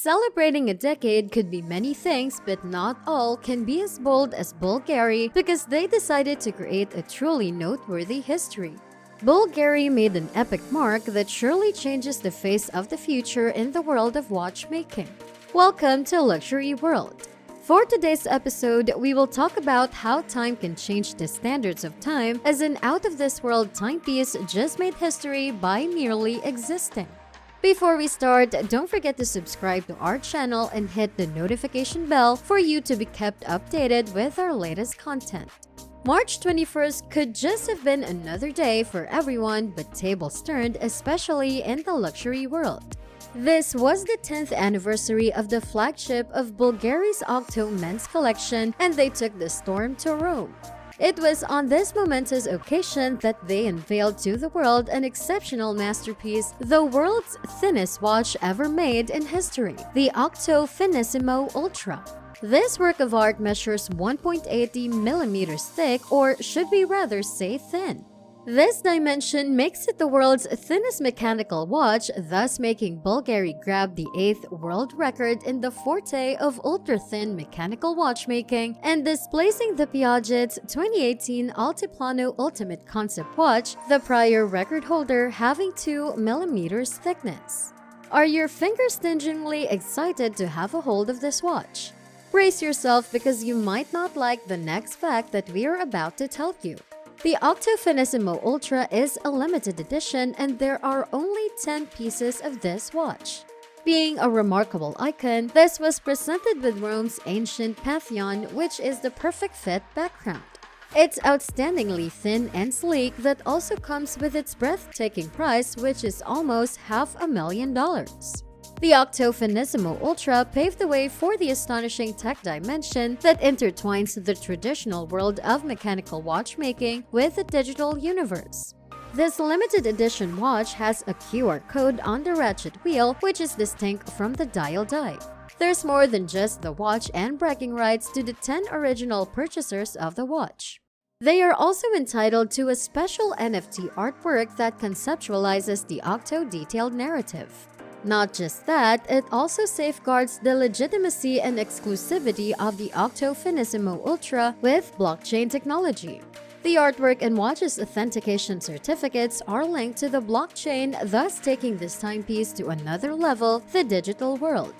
Celebrating a decade could be many things, but not all can be as bold as Bulgari because they decided to create a truly noteworthy history. Bulgari made an epic mark that surely changes the face of the future in the world of watchmaking. Welcome to Luxury World. For today's episode, we will talk about how time can change the standards of time as an out-of-this-world timepiece just made history by merely existing. Before we start, don't forget to subscribe to our channel and hit the notification bell for you to be kept updated with our latest content. March 21st could just have been another day for everyone, but tables turned, especially in the luxury world. This was the 10th anniversary of the flagship of Bulgari's Octo men's collection, and they took the storm to Rome. It was on this momentous occasion that they unveiled to the world an exceptional masterpiece, the world's thinnest watch ever made in history, the Octo Finissimo Ultra. This work of art measures 1.80 millimeters thick, or should we rather say thin. This dimension makes it the world's thinnest mechanical watch, thus making Bulgari grab the 8th world record in the forte of ultra-thin mechanical watchmaking and displacing the Piaget's 2018 Altiplano Ultimate Concept Watch, the prior record holder having 2 millimeters thickness. Are your fingers stingingly excited to have a hold of this watch? Brace yourself because you might not like the next fact that we are about to tell you. The Octo Finissimo Ultra is a limited edition and there are only 10 pieces of this watch. Being a remarkable icon, this was presented with Rome's ancient Pantheon, which is the perfect fit background. It's outstandingly thin and sleek that also comes with its breathtaking price, which is almost $500,000. The Octo Finissimo Ultra paved the way for the astonishing tech dimension that intertwines the traditional world of mechanical watchmaking with the digital universe. This limited edition watch has a QR code on the ratchet wheel, which is distinct from the dial dive. There's more than just the watch and bragging rights to the 10 original purchasers of the watch. They are also entitled to a special NFT artwork that conceptualizes the Octo detailed narrative. Not just that, it also safeguards the legitimacy and exclusivity of the Octo Finissimo Ultra with blockchain technology. The artwork and watch's authentication certificates are linked to the blockchain, thus taking this timepiece to another level, the digital world.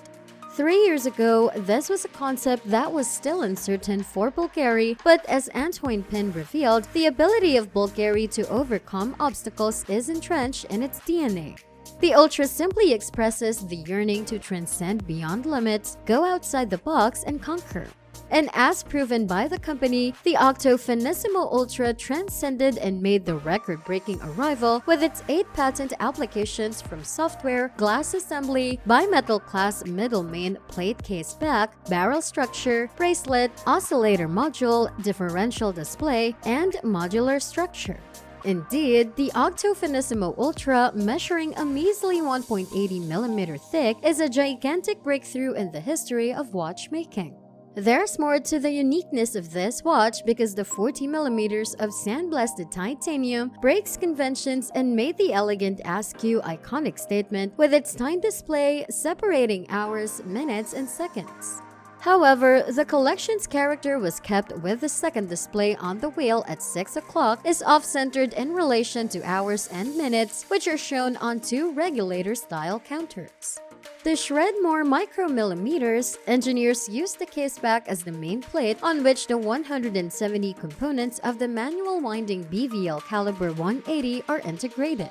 3 years ago, this was a concept that was still uncertain for Bulgari, but as Antoine Pin revealed, the ability of Bulgari to overcome obstacles is entrenched in its DNA. The Ultra simply expresses the yearning to transcend beyond limits, go outside the box, and conquer. And as proven by the company, the Octo Finissimo Ultra transcended and made the record-breaking arrival with its 8 patent applications from software, glass assembly, bimetal class middle main plate case back, barrel structure, bracelet, oscillator module, differential display, and modular structure. Indeed, the Octo Finissimo Ultra, measuring a measly 1.80 millimeter thick, is a gigantic breakthrough in the history of watchmaking. There's more to the uniqueness of this watch because the 40 millimeters of sandblasted titanium breaks conventions and made the elegant Askew iconic statement with its time display separating hours, minutes, and seconds. However, the collection's character was kept with the second display on the wheel at 6 o'clock is off-centered in relation to hours and minutes, which are shown on 2 regulator-style counters. To shred more micromillimeters, engineers used the caseback as the main plate on which the 170 components of the manual winding Bvl caliber 180 are integrated.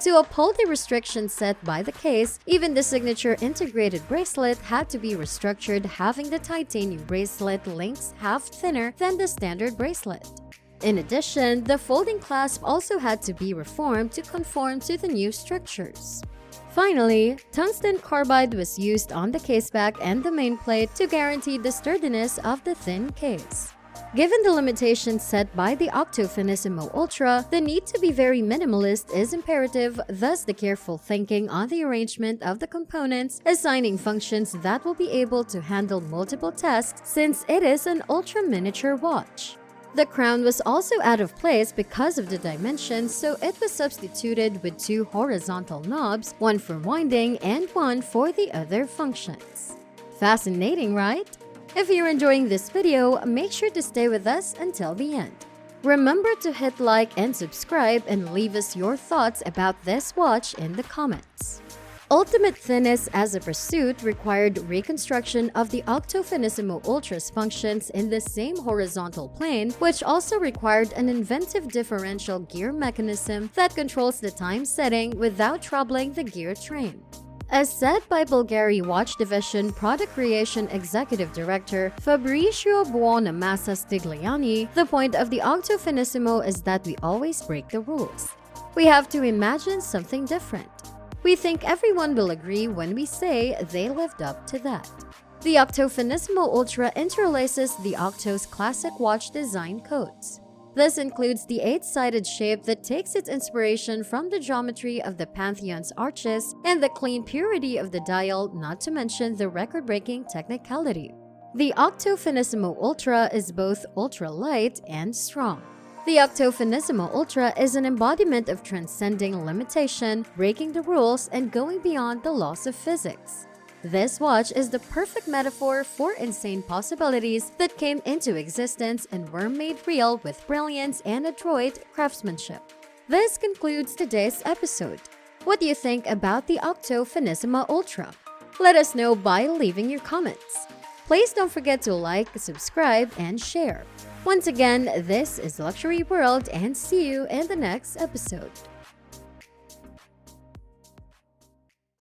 To uphold the restrictions set by the case, even the signature integrated bracelet had to be restructured, having the titanium bracelet links half thinner than the standard bracelet. In addition, the folding clasp also had to be reformed to conform to the new structures. Finally, tungsten carbide was used on the caseback and the main plate to guarantee the sturdiness of the thin case. Given the limitations set by the Octo Finissimo Ultra, the need to be very minimalist is imperative, thus the careful thinking on the arrangement of the components, assigning functions that will be able to handle multiple tasks since it is an ultra-miniature watch. The crown was also out of place because of the dimensions, so it was substituted with two horizontal knobs, one for winding and one for the other functions. Fascinating, right? If you're enjoying this video, make sure to stay with us until the end. Remember to hit like and subscribe and leave us your thoughts about this watch in the comments. Ultimate thinness as a pursuit required reconstruction of the Octo Finissimo Ultra's functions in the same horizontal plane, which also required an inventive differential gear mechanism that controls the time setting without troubling the gear train. As said by Bulgari Watch Division Product Creation Executive Director Fabrizio Buonamassa Stigliani, the point of the Octo Finissimo is that we always break the rules. We have to imagine something different. We think everyone will agree when we say they lived up to that. The Octo Finissimo Ultra interlaces the Octo's classic watch design codes. This includes the 8-sided shape that takes its inspiration from the geometry of the Pantheon's arches and the clean purity of the dial, not to mention the record-breaking technicality. The Octo Finissimo Ultra is both ultra-light and strong. The Octo Finissimo Ultra is an embodiment of transcending limitation, breaking the rules, and going beyond the laws of physics. This watch is the perfect metaphor for insane possibilities that came into existence and were made real with brilliance and adroit craftsmanship. This concludes today's episode. What do you think about the Octo Finissimo Ultra? Let us know by leaving your comments. Please don't forget to like, subscribe, and share. Once again, this is Luxury World, and see you in the next episode.